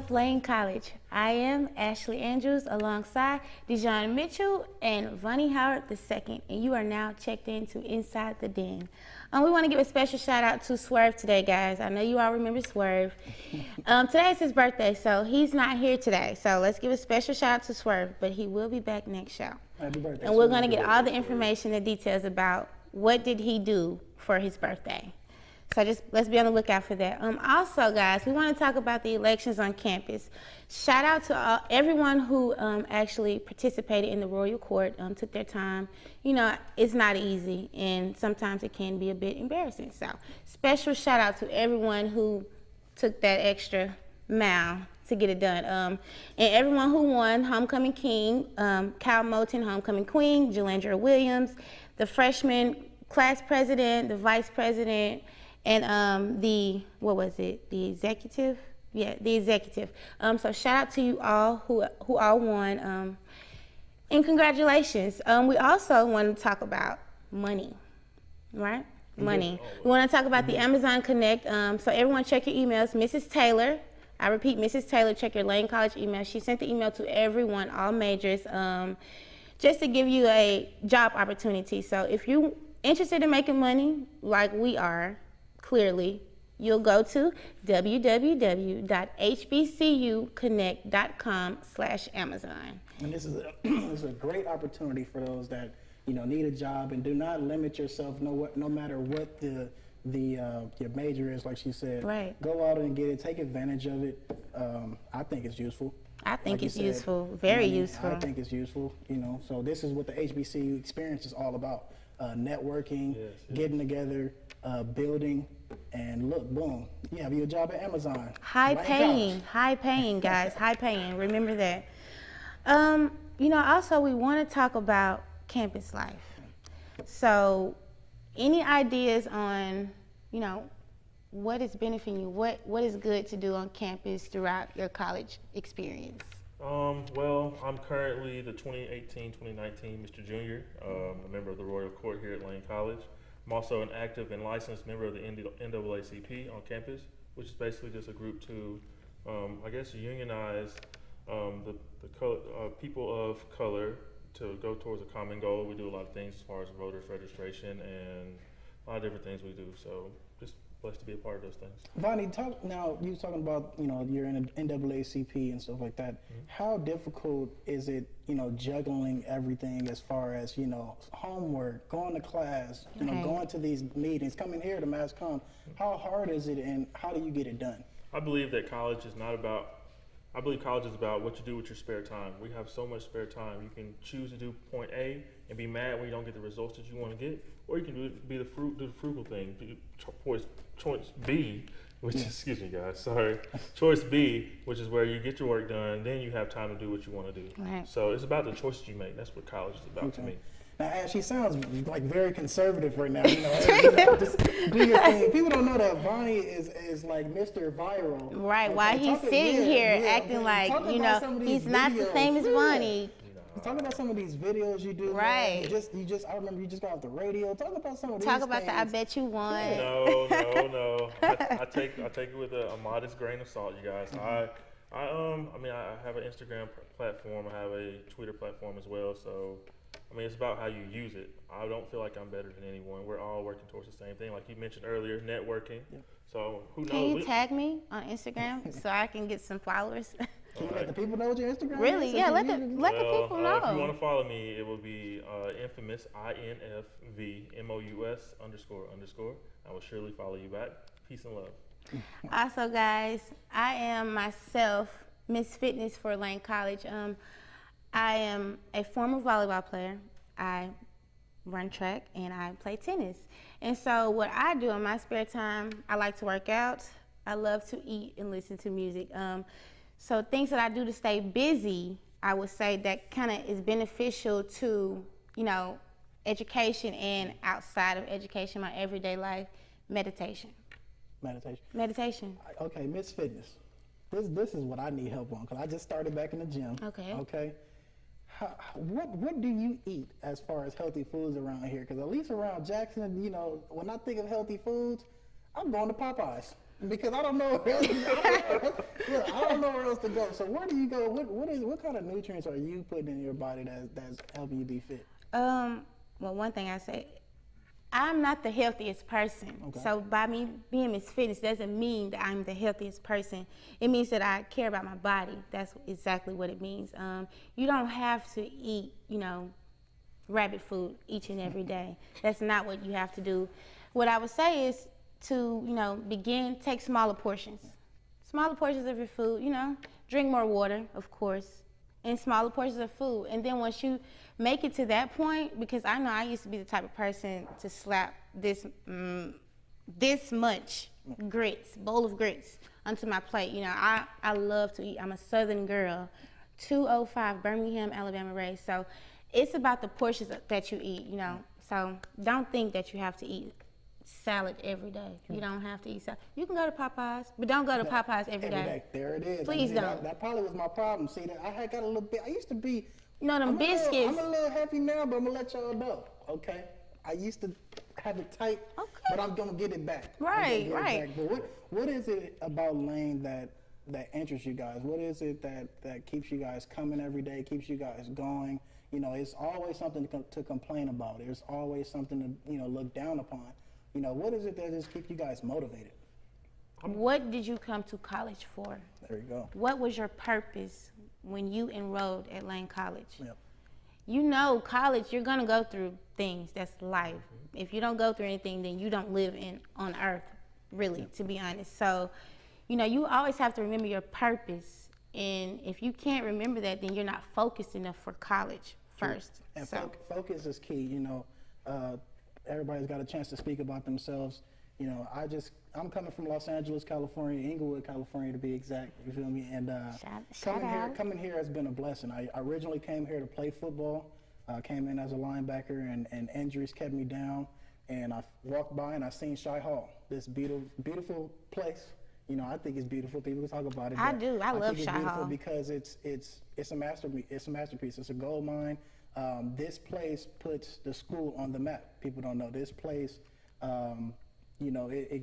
of Lane College. I am Ashley Andrews alongside De-Jon Mitchell and Vonnie Howard II, and you are now checked into Inside the Den. We want to give a special shout out to Swerve today, guys. I know you all remember Swerve. Today is his birthday, so he's not here today. So let's give a special shout out to Swerve, but he will be back next show. Happy birthday, and we're going to get all the information and details about what did he do for his birthday. So just let's be on the lookout for that. Also, guys, we want to talk about the elections on campus. Shout out to everyone who actually participated in the royal court, took their time. You know, it's not easy, and sometimes it can be a bit embarrassing. So special shout out to everyone who took that extra mile to get it done. And everyone who won, Homecoming King, Cal Moulton, Homecoming Queen, Jalandra Williams, the freshman class president, the vice president, and the executive? Yeah, the executive. So shout out to you all who all won, and congratulations. We also want to talk about money, right? Money. We want to talk about the Amazon Connect. So everyone check your emails. Mrs. Taylor, I repeat, Mrs. Taylor, check your Lane College email. She sent the email to everyone, all majors, just to give you a job opportunity. So if you're interested in making money like we are, clearly, you'll go to www.hbcuconnect.com/Amazon. And this is a great opportunity for those that need a job, and do not limit yourself. No matter what your major is, like she said. Right. Go out and get it. Take advantage of it. I think it's useful. I think it's useful. Very useful. I think it's useful. So this is what the HBCU experience is all about: networking, getting together, building. And look, boom, you have your job at Amazon. High paying, guys, high paying. Remember that. Also we want to talk about campus life. So any ideas on, what is benefiting you? What is good to do on campus throughout your college experience? Well, I'm currently the 2018-2019 Mr. Junior, a member of the Royal Court here at Lane College. I'm also an active and licensed member of the NAACP on campus, which is basically just a group to, unionize the people of color to go towards a common goal. We do a lot of things as far as voters registration and a lot of different things we do. So just blessed to be a part of those things. Vonnie, you was talking about, you're in NAACP and stuff like that. Mm-hmm. How difficult is it, juggling everything as far as, homework, going to class, going to these meetings, coming here to Mass Comm? How hard is it, and how do you get it done? I believe college is about what you do with your spare time. We have so much spare time. You can choose to do point A and be mad when you don't get the results that you want to get, or you can do the frugal thing. Choice B, which is, excuse me guys, sorry. Choice B, which is where you get your work done, then you have time to do what you want to do. Right. So it's about the choices you make. That's what college is about to me. Now, Ash, she sounds like very conservative right now. Just do your thing. People don't know that Vonnie is like Mr. Viral. Right. While he's sitting here acting like, he's not the same as Vonnie. Talk about some of these videos you do. Right. Man. I remember you just got off the radio. Talk about some of these Talk about things. the I bet you won. No. I take it with a modest grain of salt, you guys. I have an Instagram platform. I have a Twitter platform as well. So, it's about how you use it. I don't feel like I'm better than anyone. We're all working towards the same thing. Like you mentioned earlier, networking. Yeah. So who knows? Can you tag me on Instagram so I can get some followers? Can you let the people know what your Instagram is? Really? Yeah, let the people know. If you want to follow me, it will be infamous INFVMOUS__. I will surely follow you back. Peace and love. Also, guys, I am myself Miss Fitness for Lane College. I am a former volleyball player. I run track and I play tennis. And so what I do in my spare time, I like to work out. I love to eat and listen to music. So things that I do to stay busy, I would say that kind of is beneficial to, education and outside of education, my everyday life, meditation. Meditation. Okay, Miss Fitness. This is what I need help on, because I just started back in the gym. Okay. What do you eat as far as healthy foods around here? Because at least around Jackson, when I think of healthy foods, I'm going to Popeyes. Because I don't know where else to go. Look, I don't know where else to go. So where do you go? What kind of nutrients are you putting in your body that's helping you be fit? Well, one thing I say, I'm not the healthiest person. Okay. So by me being Miss Fitness doesn't mean that I'm the healthiest person. It means that I care about my body. That's exactly what it means. You don't have to eat, rabbit food each and every day. That's not what you have to do. What I would say is to, take smaller portions. Smaller portions of your food, drink more water, of course, and smaller portions of food. And then once you make it to that point, because I know I used to be the type of person to slap this much bowl of grits onto my plate. I love to eat. I'm a Southern girl, 205 Birmingham, Alabama raised. So it's about the portions that you eat, So don't think that you have to eat salad every day. You don't have to eat salad. You can go to Popeyes, but don't go to Popeyes every day. There it is. Please don't. That probably was my problem. See, I had got a little bit. I used to be. Them biscuits. I'm a little heavy now, but I'm gonna let y'all know. Okay. I used to have it tight, but I'm gonna get it back. Right. But what is it about Lane that interests you guys? What is it that keeps you guys coming every day? Keeps you guys going? It's always something to complain about. There's always something to look down upon. What is it that just keeps you guys motivated? What did you come to college for? There you go. What was your purpose when you enrolled at Lane College? Yep. College, you're gonna go through things. That's life. If you don't go through anything, then you don't live on earth, really, to be honest. So, you always have to remember your purpose. And if you can't remember that, then you're not focused enough for college first. And focus is key. Everybody's got a chance to speak about themselves. I'm coming from Los Angeles, California, Inglewood, California to be exact. You feel me? And coming here has been a blessing. I originally came here to play football. Came in as a linebacker, and injuries kept me down. And I walked by and I seen Shy Hall, this beautiful place. I think it's beautiful. People talk about it. I do. I love think it's Shy beautiful Hall because it's a masterpiece. It's a masterpiece. It's a gold mine. This place puts the school on the map. People don't know this place. It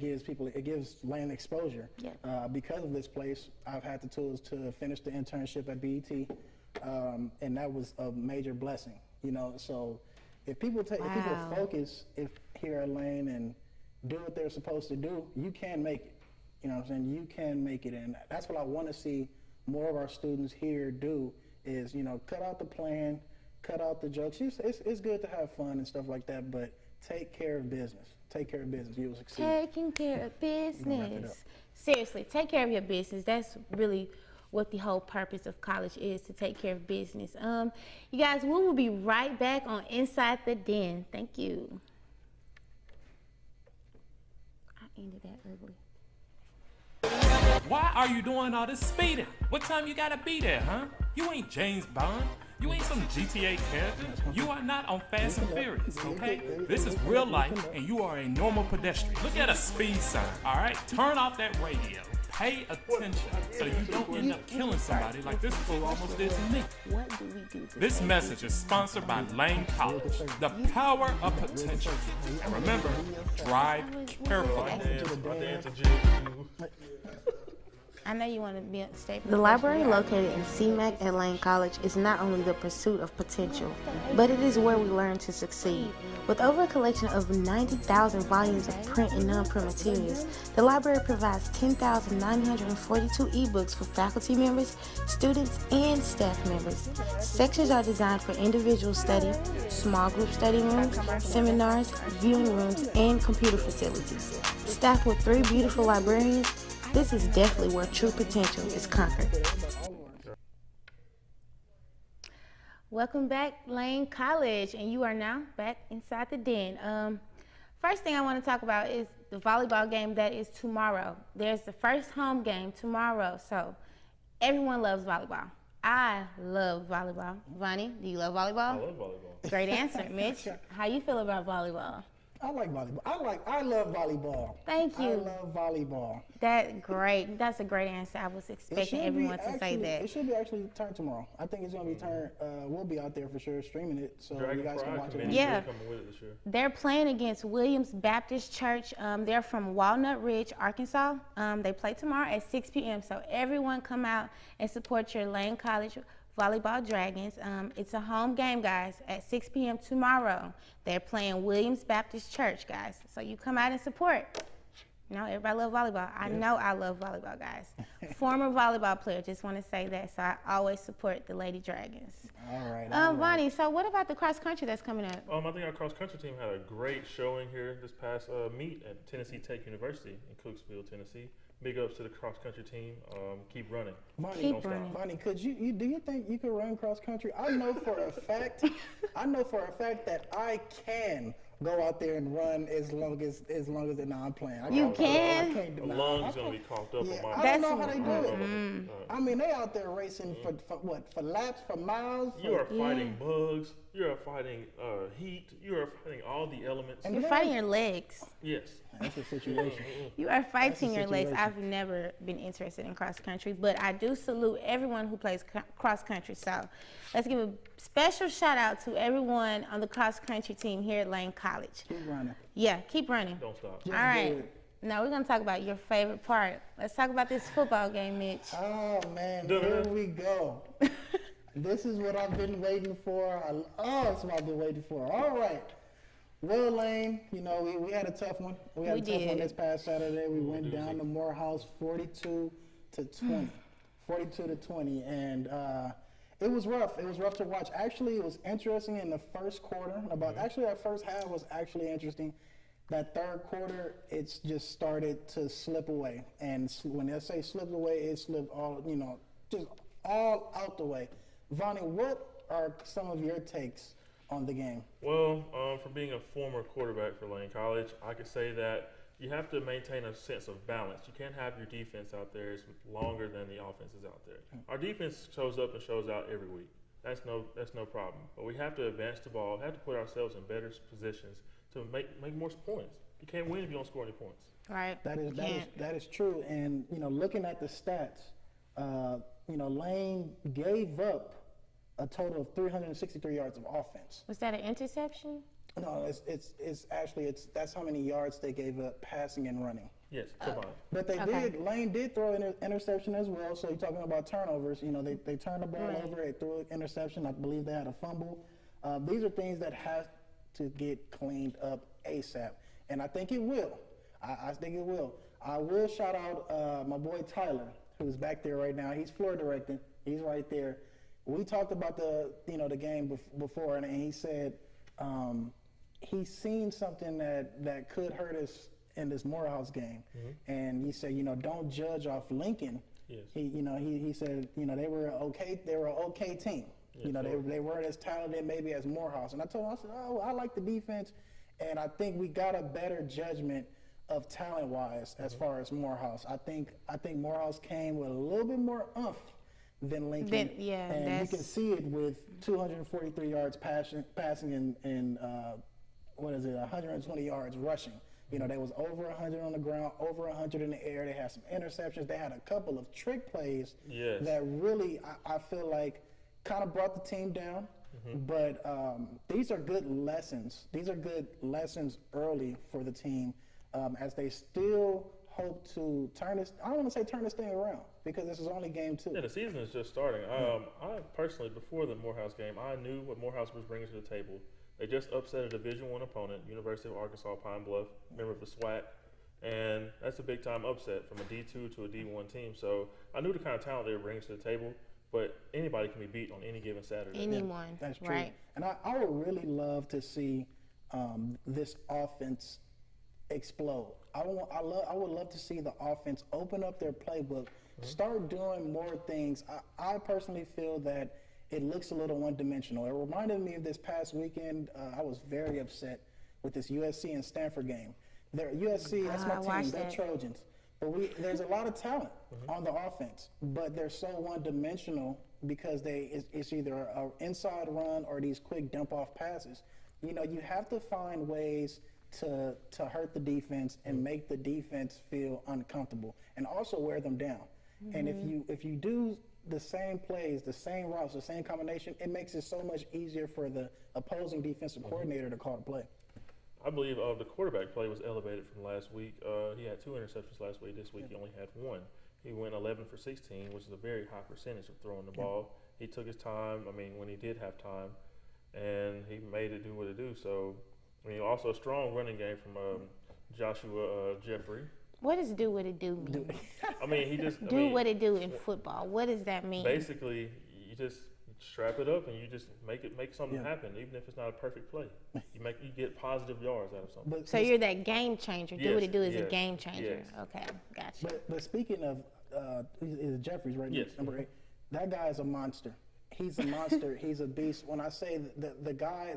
gives Lane exposure. Yeah. Because of this place, I've had the tools to finish the internship at BET, and that was a major blessing. So if people focus here at Lane and do what they're supposed to do, you can make it. You know what I'm saying? You can make it, and that's what I want to see more of our students here do. Is cut out the plan. Cut out the jokes. It's good to have fun and stuff like that, but take care of business. Take care of business. You will succeed. Taking care of business. Seriously, take care of your business. That's really what the whole purpose of college is, to take care of business. You guys, we will be right back on Inside the Den. Thank you. I ended that ugly. Why are you doing all this speeding? What time you gotta be there, huh? You ain't James Bond. You ain't some GTA character. You are not on Fast and Furious, okay? This is real life, and you are a normal pedestrian. Look at a speed sign, all right? Turn off that radio. Pay attention so you don't end up killing somebody like this fool almost did to me. What do we do today? This message is sponsored by Lane College, the power of potential. And remember, drive carefully. I know you want to be stay. The library located in CMAC at Lane College is not only the pursuit of potential, but it is where we learn to succeed. With over a collection of 90,000 volumes of print and non-print materials, the library provides 10,942 ebooks for faculty members, students, and staff members. Sections are designed for individual study, small group study rooms, seminars, viewing rooms, and computer facilities. Staffed with 3 beautiful librarians, this is definitely where true potential is conquered. Welcome back, Lane College, and you are now back inside the den. First thing I want to talk about is the volleyball game that is tomorrow. There's the first home game tomorrow, so everyone loves volleyball. I love volleyball. Vonnie, do you love volleyball? I love volleyball. Great answer. Mitch, how you feel about volleyball? I like volleyball. I love volleyball. Thank you. I love volleyball. That's a great answer. I was expecting everyone to say that. It should be actually turned tomorrow. I think it's going to be turned. We'll be out there for sure streaming it, so you guys can watch it. Yeah. Coming with it this year. They're playing against Williams Baptist Church. They're from Walnut Ridge, Arkansas. They play tomorrow at 6 p.m. So everyone come out and support your Lane College Volleyball Dragons. It's a home game, guys, at 6 p.m. tomorrow. They're playing Williams Baptist Church, guys. So you come out and support. You know, everybody loves volleyball. I know I love volleyball, guys. Former volleyball player, just want to say that. So I always support the Lady Dragons. All right. Vonnie, so what about the cross country that's coming up? I think our cross country team had a great showing here this past meet at Tennessee Tech University in Cooksville, Tennessee. Big ups to the cross country team. Keep running. Vonnie, do you think you could run cross country? I know for a fact that I can go out there and run as long as I'm playing. You can? I can't deny. The lungs gonna be coughed up on my. I don't know how they do it. I mean, they out there racing for laps, for miles. You are fighting bugs. You are fighting heat. You are fighting all the elements. You're fighting your legs. Yes. That's a situation. You are fighting your legs. I've never been interested in cross country, but I do salute everyone who plays cross country. So let's give a special shout out to everyone on the cross country team here at Lane College. Keep running. Yeah, keep running. Don't stop. All right. Now we're gonna talk about your favorite part. Let's talk about this football game, Mitch. Oh man, here we go. This is what I've been waiting for. This is what I've been waiting for. All right. Well, Lane, you know, we had a tough one. We had a tough one this past Saturday. We went down to Morehouse 42 to 20. 42 to 20. And it was rough. It was rough to watch. Actually, it was interesting in the first quarter. Actually, that first half was actually interesting. That third quarter, it's just started to slip away. And when I say slipped away, it slipped all, just all out the way. Vonnie, what are some of your takes on the game? Well, for being a former quarterback for Lane College, I could say that you have to maintain a sense of balance. You can't have your defense out there as longer than the offense is out there. Our defense shows up and shows out every week. That's no problem. But we have to advance the ball, have to put ourselves in better positions to make more points. You can't win if you don't score any points. Right. That is true. And looking at the stats, Lane gave up a total of 363 yards of offense. Was that an interception? No, that's how many yards they gave up passing and running. Yes, come on. But Lane did throw an interception as well. So you're talking about turnovers. They turned the ball over, they threw an interception. I believe they had a fumble. These are things that have to get cleaned up ASAP. And I think it will. I think it will. I will shout out my boy Tyler, who's back there right now. He's floor directing. He's right there. We talked about the game before, and he said he's seen something that could hurt us in this Morehouse game. And he said, don't judge off Lincoln. Yes. He said, they were an okay team. Yes, they weren't as talented maybe as Morehouse. And I told him, I said, I like the defense, and I think we got a better judgment of talent-wise as far as Morehouse. I think Morehouse came with a little bit more oomph than Lincoln. And you can see it with 243 yards passing and 120 yards rushing. They was over 100 on the ground, over 100 in the air. They had some interceptions. They had a couple of trick plays that really, I feel like, kind of brought the team down. But these are good lessons. These are good lessons early for the team as they still hope to turn this. I don't want to say turn this thing around because this is only game 2. Yeah, the season is just starting. I personally, before the Morehouse game, I knew what Morehouse was bringing to the table. They just upset a Division I opponent, University of Arkansas Pine Bluff, member of the SWAC, and that's a big time upset from a D2 to a D1 team. So I knew the kind of talent they were bringing to the table. But anybody can be beat on any given Saturday. Anyone. Yeah, that's true. Right. And I would really love to see this offense explode. I would love to see the offense open up their playbook, start doing more things. I personally feel that it looks a little one-dimensional. It reminded me of this past weekend. I was very upset with this USC and Stanford game. USC, that's my team. They're Trojans. But there's a lot of talent on the offense, but they're so one-dimensional because it's either an inside run or these quick dump-off passes. You have to find ways to hurt the defense and make the defense feel uncomfortable and also wear them down. And if you do the same plays, the same routes, the same combination, it makes it so much easier for the opposing defensive coordinator to call the play. I believe the quarterback play was elevated from last week. He had 2 interceptions last week. This week he only had 1. He went 11 for 16, which is a very high percentage of throwing the ball. He took his time, when he did have time, and he made it do what it do. So, also a strong running game from Joshua Jeffrey. What does do what it do mean? He just do what it do in football. What does that mean? Basically, you just strap it up and you just make something happen, even if it's not a perfect play. You get positive yards out of something. So you're that game changer. Do what it do is a game changer. Yes. Okay, gotcha. But speaking of, is Jeffries, right? Yes. Number 8. That guy is a monster. He's a monster. He's a beast. When I say the guy,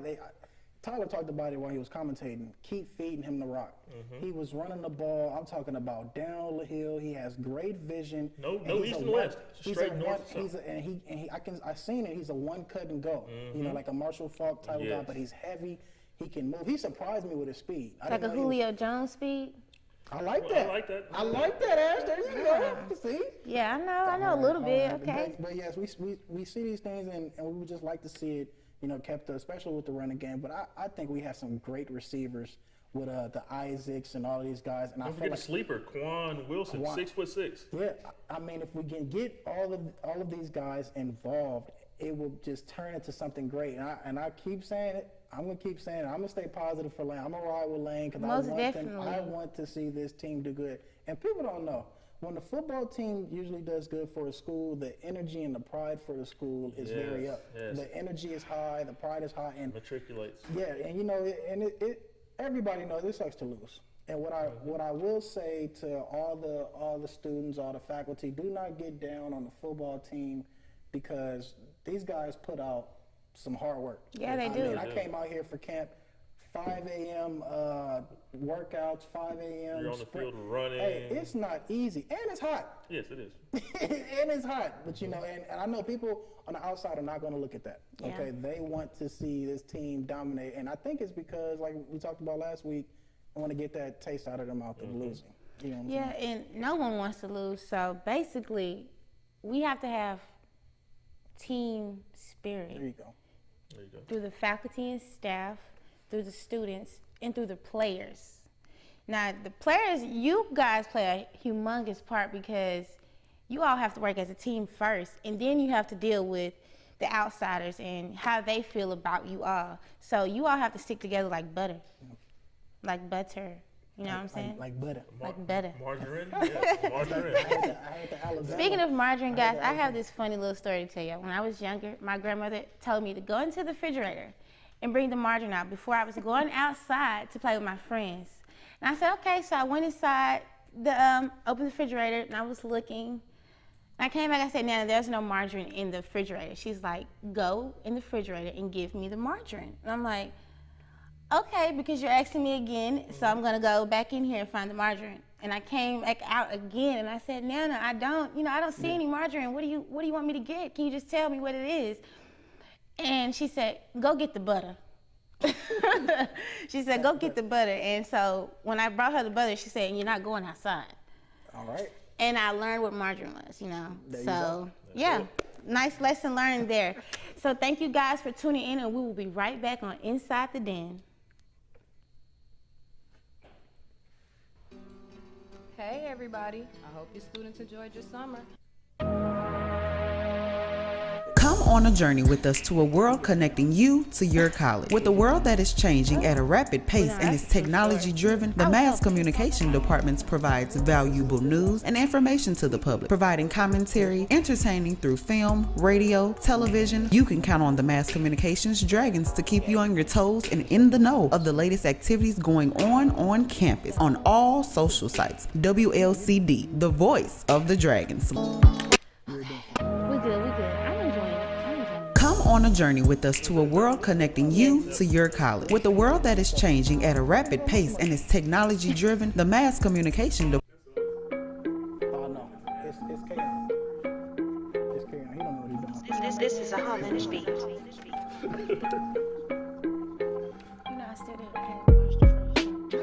Tyler talked about it while he was commentating. Keep feeding him the rock. He was running the ball. I'm talking about down the hill. He has great vision. No east and west. Straight north and south. I seen it. He's a one cut and go. Like a Marshall Faulk type of guy. But he's heavy. He can move. He surprised me with his speed. Like a Julio Jones speed. I like that. I like that, Ash. There you go. See? Yeah, I know a little bit. Okay. But yes, we see these things, and we would just like to see it, kept up, especially with the running game. But I think we have some great receivers with the Isaacs and all of these guys. And Don't forget the sleeper, Quan Wilson, 6'6". Yeah, if we can get all of these guys involved, it will just turn into something great. And I keep saying it. I'm gonna keep saying it. I'm gonna stay positive for Lane. I'm gonna ride with Lane because I want to see this team do good. And people don't know, when the football team usually does good for a school, the energy and the pride for the school is very up. Yes. The energy is high, the pride is high, and matriculates. Yeah, and everybody knows it sucks to lose. And what I will say to all the students, all the faculty, do not get down on the football team because these guys put out some hard work. Yeah, they do. I came out here for camp, 5 a.m. Workouts, 5 a.m. You're on the field running. Hey, it's not easy, and it's hot. Yes, it is. And it's hot, but and I know people on the outside are not going to look at that. Yeah. Okay, they want to see this team dominate, and I think it's because, like we talked about last week, I want to get that taste out of their mouth of losing. You know what I'm saying? And no one wants to lose. So basically, we have to have team spirit. There you go. Through the faculty and staff, through the students, and through the players. Now, the players, you guys play a humongous part because you all have to work as a team first, and then you have to deal with the outsiders and how they feel about you all. So you all have to stick together like butter. Like butter. You know what I'm saying? Like butter. Like butter. Margarine? Yeah, margarine. I had the Alabama. Speaking of margarine, guys, I have this funny little story to tell you. When I was younger, my grandmother told me to go into the refrigerator and bring the margarine out before I was going outside to play with my friends. And I said, okay, so I went inside, opened the refrigerator, and I was looking. And I came back, I said, Nana, there's no margarine in the refrigerator. She's like, go in the refrigerator and give me the margarine. And I'm like, okay, because you're asking me again, so I'm gonna go back in here and find the margarine. And I came back out again, and I said, Nana, I don't see any margarine. What do you want me to get? Can you just tell me what it is? And she said, go get the butter. She said, go get the butter. And so when I brought her the butter, she said, you're not going outside. All right. And I learned what margarine was, There you So, go. yeah, nice lesson learned there. So thank you guys for tuning in, and we will be right back on Inside the Den. Hey everybody, I hope your students enjoyed your summer. Come on a journey with us to a world connecting you to your college. With a world that is changing at a rapid pace and is technology driven, the Mass Communication Department provides valuable news and information to the public, providing commentary, entertaining through film, radio, television. You can count on the Mass Communications Dragons to keep you on your toes and in the know of the latest activities going on campus on all social sites. WLCD, the voice of the Dragons. We good. I'm enjoying it. Come on a journey with us to a world connecting you to your college. With a world that is changing at a rapid pace and is technology driven, the Mass Communication Oh no, it's K-On. It's K-On. He don't know what he's doing. This is a homage beat. I still didn't watch the first show.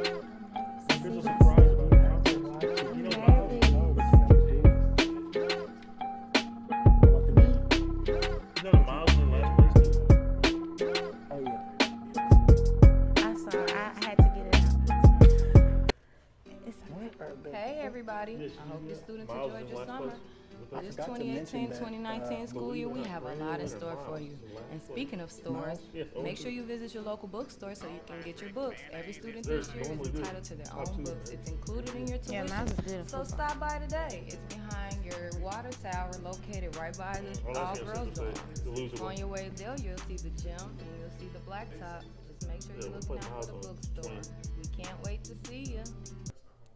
everybody. I hope your students Miles enjoyed in your last summer. place with us. This forgot to mention 2018-2019 school year, we have a lot in store for you. And speaking of stores, Yes, make sure you visit your local bookstore so you can get your books. Every student There's this year is normally good. entitled to their Top own two. books. It's included in your Yeah, tuition. mine's is beautiful. So stop by today. It's behind your water tower located right by All the I all see is girls to say, dorm. the loser On one. your way there, you'll see the gym and you'll see the blacktop. Just make sure Yeah, you're we'll looking put out for the Miles on bookstore. 20. We can't wait to see you.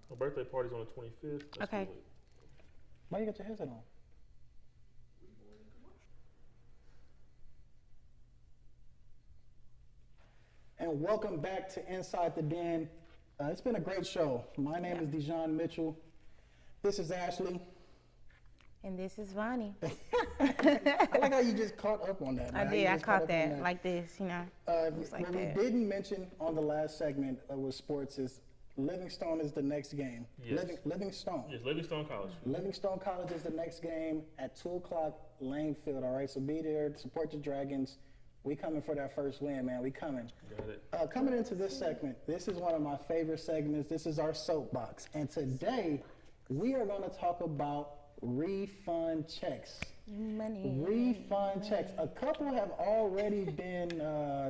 My birthday party's on the 25th. That's Okay. too late. Why you got your headset on? And welcome back to Inside the Den. It's been a great show. My name is De-Jon Mitchell. This is Ashley. And this is Vonnie. I like how you just caught up on that. I man. did. You I just caught up on that like this, you know. Just like what we that. didn't mention on the last segment with sports is Livingstone is the next game. Yes. Livingstone. Yes, Livingstone College. Livingstone College is the next game at 2 o'clock, Lane Field, all right? So be there, support your Dragons. We coming for that first win, man. We coming. Got it. Coming into this segment, this is one of my favorite segments. This is our soapbox. And today, we are going to talk about refund checks. Money. Refund checks. A couple have already been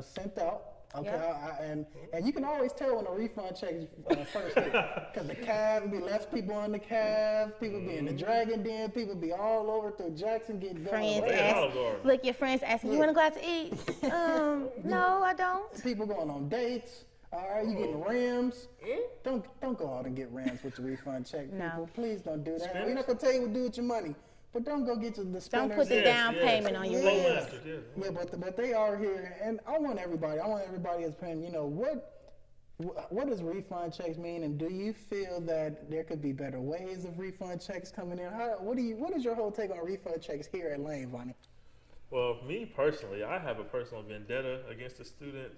sent out. Okay, Yep. and you can always tell when a refund check is first hit, because the Cavs be less people on the Cavs, people be in the Dragon Den, people be all over through Jackson getting done. Friends Right. ask, Olive Garden. look, your friends asking, you want to go out to eat? No, I don't. People going on dates. All right, you getting rims. Don't go out and get rims with your refund check, people. No. Please don't do that. Spinners? We're not gonna tell you what to do with your money, but don't go get the Don't spinners. put the Yes, down yes. payment on your Yes. rims. Masters, yes. Yeah, but they are here, and I want everybody's opinion. You know, what does refund checks mean, and do you feel that there could be better ways of refund checks coming in? What is your whole take on refund checks here at Lane, Vonnie? Well, me personally, I have a personal vendetta against the student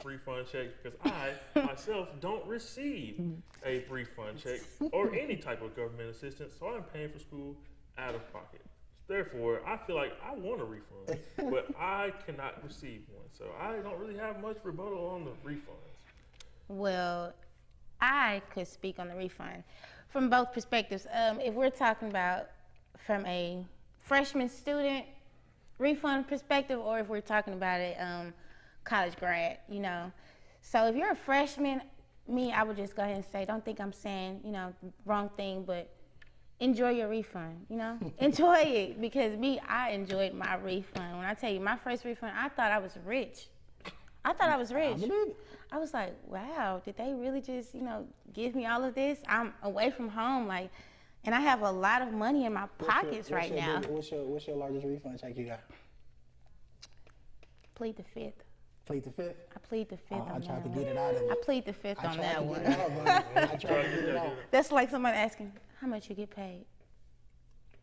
refund checks because I myself don't receive a refund check or any type of government assistance, so I'm paying for school out of pocket. Therefore, I feel like I want a refund, but I cannot receive one, so I don't really have much rebuttal on the refunds. Well, I could speak on the refund from both perspectives. If we're talking about from a freshman student refund perspective, or if we're talking about a college grad, you know. So if you're a freshman, I would just go ahead and say, don't think I'm saying, you know, the wrong thing, but enjoy your refund, you know. Enjoy it, because I enjoyed my refund. When I tell you, my first refund, I thought I was rich. I believe it. I was like, wow, did they really just, you know, give me all of this? I'm away from home, like, and I have a lot of money in my pockets right now. What's your largest refund check you got? Plead the fifth. Plead the fifth. I plead the fifth I on tried that to one. get it out of I you. plead the fifth I on tried that to one. get it out, Vonnie. I tried to get it out. That's like somebody asking, how much you get paid?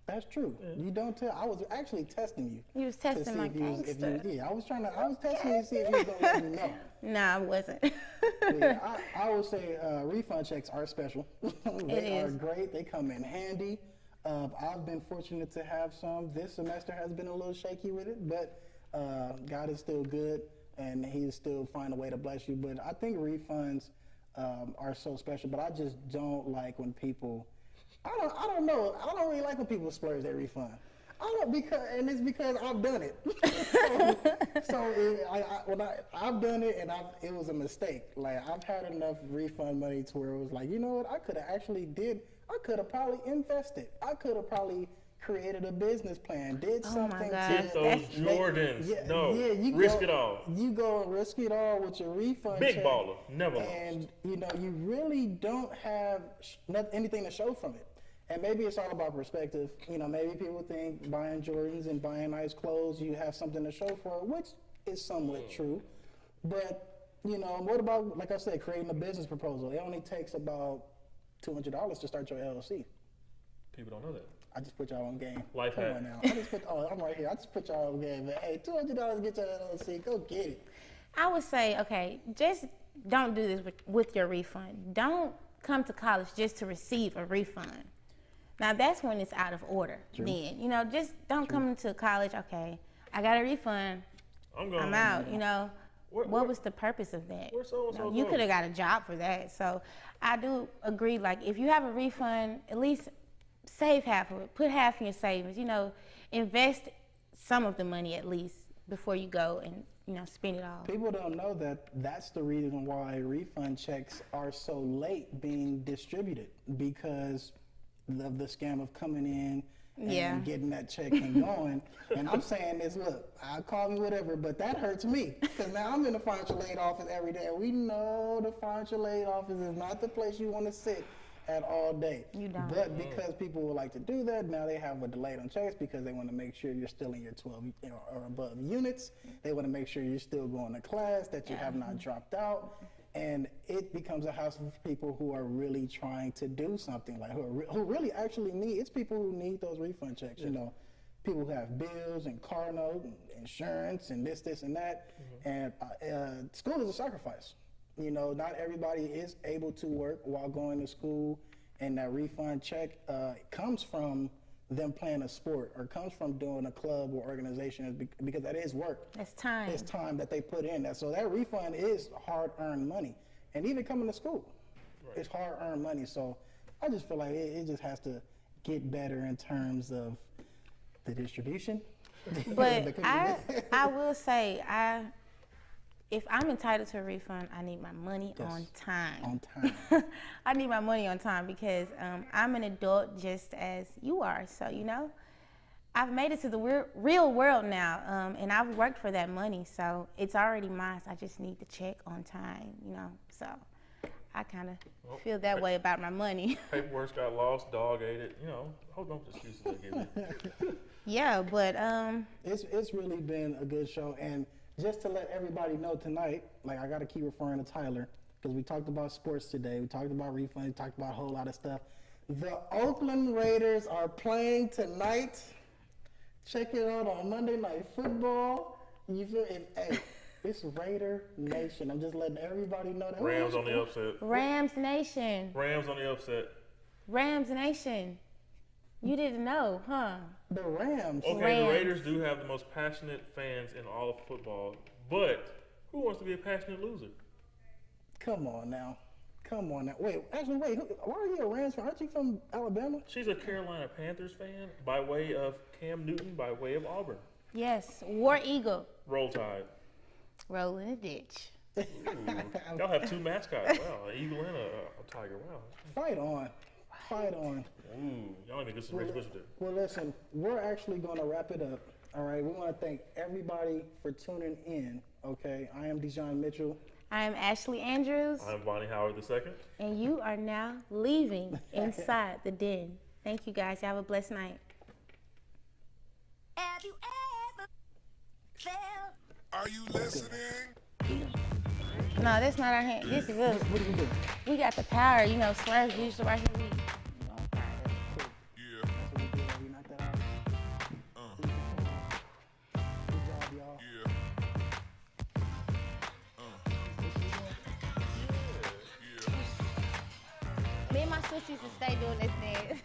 That's true. You don't tell. I was actually testing you. You was to testing see my if you was, gangster. yeah, I was testing you to see if you was gonna let me know. No, I wasn't. Yeah, I would say refund checks are special. They are is. great. They come in handy. I've been fortunate to have some. This semester has been a little shaky with it, but God is still good, and He's still find a way to bless you. But I think refunds are so special. But I just don't like when people. I don't know. I don't really like when people splurge their refund. It's because I've done it. I've done it, and it was a mistake. Like, I've had enough refund money to where it was like, you know what? I could have probably invested. I could have probably created a business plan, did Oh my something God. to Get those Jordans. you Risk go, it all. You go and risk it all with your refund Big check, baller, never and lost. you know you really don't have anything to show from it. And maybe it's all about perspective. You know, maybe people think buying Jordans and buying nice clothes, you have something to show for it, which is somewhat true. But, you know, what about, like I said, creating a business proposal? It only takes about $200 to start your LLC. People don't know that. I just put y'all on game. Life Come hack. on now. I'm right here. I just put y'all on game. Man. Hey, $200 get your LLC. Go get it. I would say, okay, just don't do this with your refund. Don't come to college just to receive a refund. Now that's when it's out of order. True. Then, you know, just don't come into college, okay, I got a refund, I'm going. I'm out, you know. what was the purpose of that? Where so-and-so You go? could have got a job for that. So I do agree, like, if you have a refund, at least save half of it. Put half in your savings. You know, invest some of the money at least before you go and, you know, spend it all. People don't know that that's the reason why refund checks are so late being distributed, because of the scam of coming in and getting that check and going. And I'm saying this, look, I'll call me whatever, but that hurts me, because now I'm in the financial aid office every day. We know the financial aid office is not the place you want to sit at all day. You don't. But because people would like to do that, now they have a delay on checks because they want to make sure you're still in your 12 or above units. They want to make sure you're still going to class, that you have not dropped out. And it becomes a house of people who are really trying to do something, like who really actually need. It's people who need those refund checks. You know, people who have bills and car note and insurance and this and that. And school is a sacrifice. You know, not everybody is able to work while going to school, and that refund check comes from them playing a sport or comes from doing a club or organization, because that is work. That's time. It's time that they put in. So that refund is hard-earned money. And even coming to school, it's hard-earned money. So I just feel like it just has to get better in terms of the distribution. But I will say, if I'm entitled to a refund, I need my money on time. On time. I need my money on time because I'm an adult just as you are. So, you know, I've made it to the real world now, and I've worked for that money. So it's already mine. I just need the check on time, you know. So I kind of feel that way about my money. Paperwork got lost, dog ate it. You know, hold on to excuses they give me. Yeah, but It's really been a good show. And just to let everybody know tonight, like, I got to keep referring to Tyler, because we talked about sports today. We talked about refunds. We talked about a whole lot of stuff. The Oakland Raiders are playing tonight. Check it out on Monday Night Football. You feel it? Hey, it's Raider Nation. I'm just letting everybody know that. Rams on the upset. Rams Nation. Rams on the upset. Rams Nation. You didn't know, huh? The Rams. Okay, Rams. the Raiders do have the most passionate fans in all of football, but who wants to be a passionate loser? Come on now. Wait, why are you a Rams fan? Aren't you from Alabama? She's a Carolina Panthers fan by way of Cam Newton, by way of Auburn. Yes, War Eagle. Roll Tide. Roll in a ditch. Ooh. Y'all have two mascots. Wow, an eagle and a tiger. Wow. Fight on. Ooh, y'all even get some Rich Bishop there. Well, listen, we're actually going to wrap it up. All right, we want to thank everybody for tuning in. Okay, I am De-Jon Mitchell. I am Ashley Andrews, I'm Vonnie Howard II. and you are now leaving inside the den. Thank you, guys. Y'all have a blessed night. Have you ever felt? Are you listening? No, that's not our hand. This is us. What do we do? We got the power, you know, Swerve used to right here. Yeah. That's what we did. We knocked that out. Good job, y'all. Yeah. Yeah. Me and my sister used to stay doing this dance.